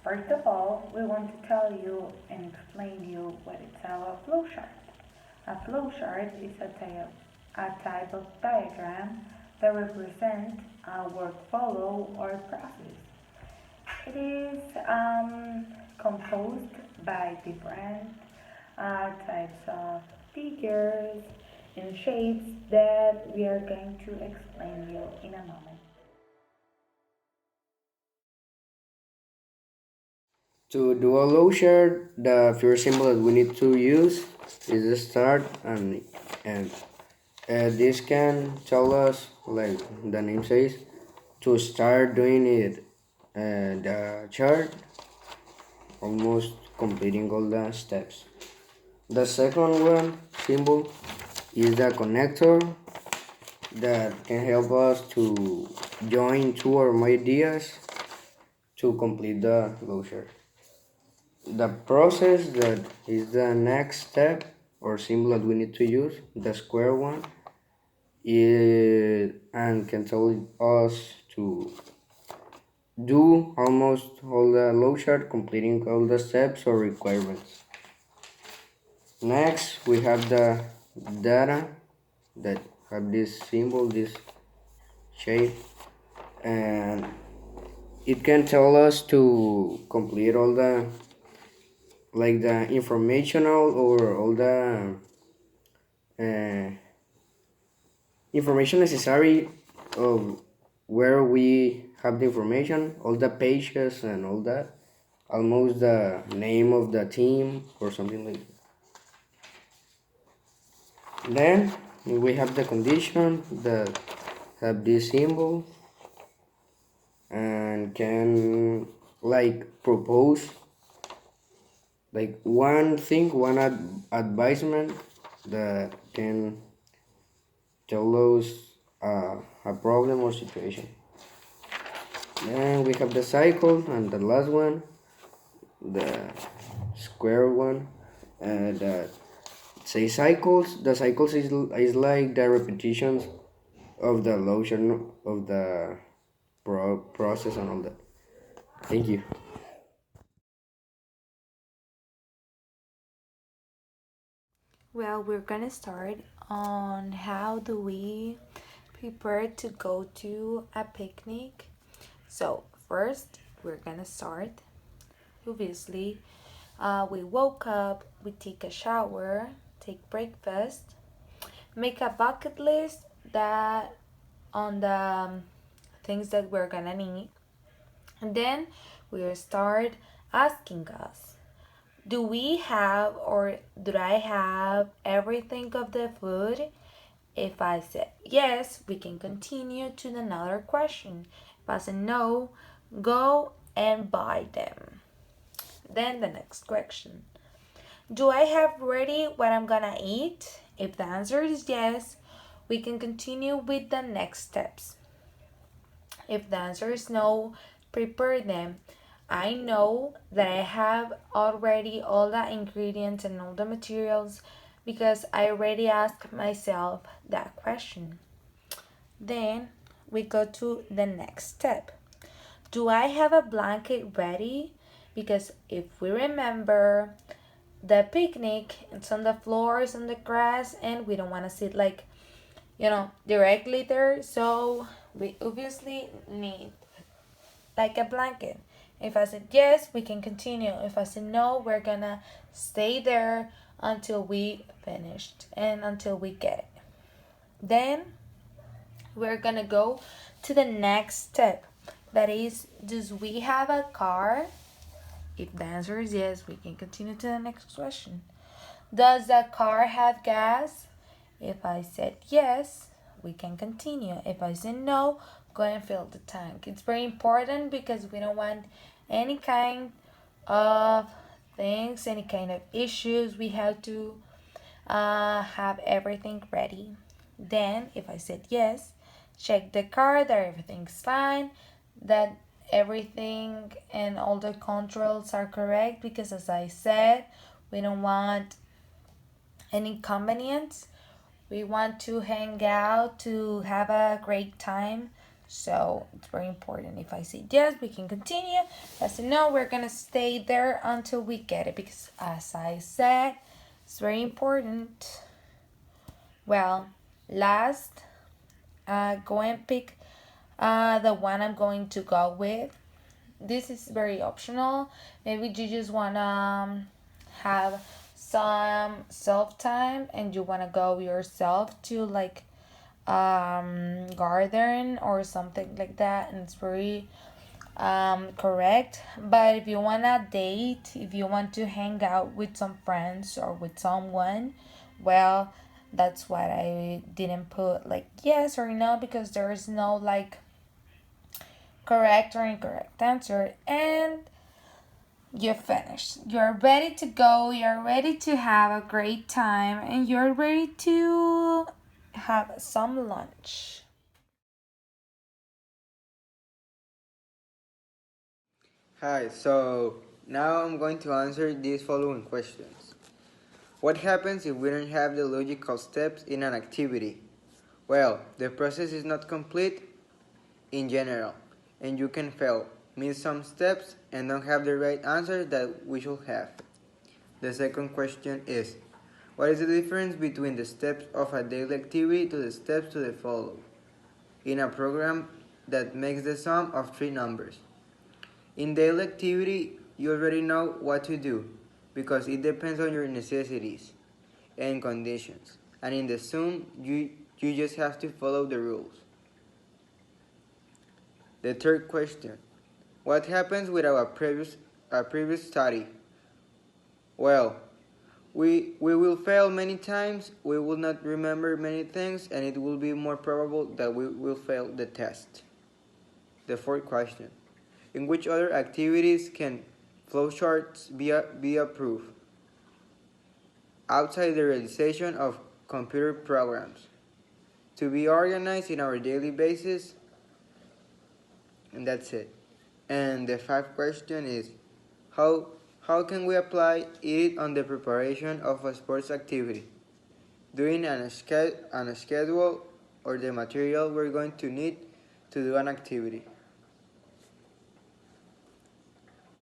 First of all, we want to tell you and explain to you what is our flowchart. A flowchart is a type of diagram that represents a workflow or process. It is composed by different types of figures and shapes that we are going to explain to you in a moment. To do a low share, the first symbol that we need to use is the start, and this can tell us, like the name says, to start doing it. The chart, almost completing all the steps. The second one symbol is the connector that can help us to join two or more ideas to complete the closure. The process that is the next step or symbol that we need to use, the square one, is, and can tell us to do almost all the low chart, completing all the steps or requirements. Next, we have the data that have this symbol, this shape, and it can tell us to complete all the like the informational or all the uh, information necessary of where we have the information, all the pages and all that, almost the name of the team or something like that. Then we have the condition that have this symbol and can like propose like one thing, one advisement that can tell us a problem or situation. Then we have the cycle and the last one, the square one, and say cycles. The cycles is like the repetitions of the lotion of the process and all that. Thank you. Well, we're gonna start on how do we prepare to go to a picnic. So, first, we're gonna start. Obviously, we woke up, we take a shower, take breakfast, make a bucket list that on the things that we're gonna need, and then we'll start asking us, do we have or do I have everything of the food? If I said yes, we can continue to another question. If I said no, go and buy them. Then the next question, do I have ready what I'm gonna eat? If the answer is yes, we can continue with the next steps. If the answer is no, prepare them. I know that I have already all the ingredients and all the materials because I already asked myself that question. Then we go to the next step. Do I have a blanket ready? Because if we remember, the picnic, it's on the floors, on the grass, and we don't want to sit like, directly there. So we obviously need like a blanket. If I said yes, we can continue. If I said no, we're gonna stay there until we finished and until we get it. Then we're gonna go to the next step. That is, does we have a car? If the answer is yes, we can continue to the next question. Does the car have gas? If I said yes, we can continue. If I said no, go and fill the tank. It's very important because we don't want any kind of things, any kind of issues. We have to have everything ready. Then, if I said yes, check the car that everything's fine, that everything and all the controls are correct because, as I said, we don't want any inconvenience. We want to hang out to have a great time. So it's very important. If I say yes, we can continue. If I say no, we're gonna stay there until we get it, because as I said, it's very important. Well, last, go and pick the one I'm going to go with. This is very optional. Maybe you just wanna have some self time and you wanna go yourself to like garden or something like that, and it's very correct. But if you want to date, if you want to hang out with some friends or with someone, well, that's what I didn't put like yes or no, because there is no like correct or incorrect answer. And you're finished, you're ready to go, you're ready to have a great time, and you're ready to have some lunch. Hi, so now I'm going to answer these following questions. What happens if we don't have the logical steps in an activity? Well, the process is not complete in general, and you can fail, miss some steps, and don't have the right answer that we should have. The second question is, what is the difference between the steps of a daily activity to the steps to the follow in a program that makes the sum of three numbers? In daily activity, you already know what to do because it depends on your necessities and conditions. And in the sum, you just have to follow the rules. The third question, what happens with our previous study? Well, we will fail many times, we will not remember many things, and it will be more probable that we will fail the test. The fourth question, in which other activities can flowcharts be approved? Outside the realization of computer programs. To be organized in our daily basis, and that's it. And the fifth question is, how can we apply it on the preparation of a sports activity? Doing on a schedule or the material we're going to need to do an activity.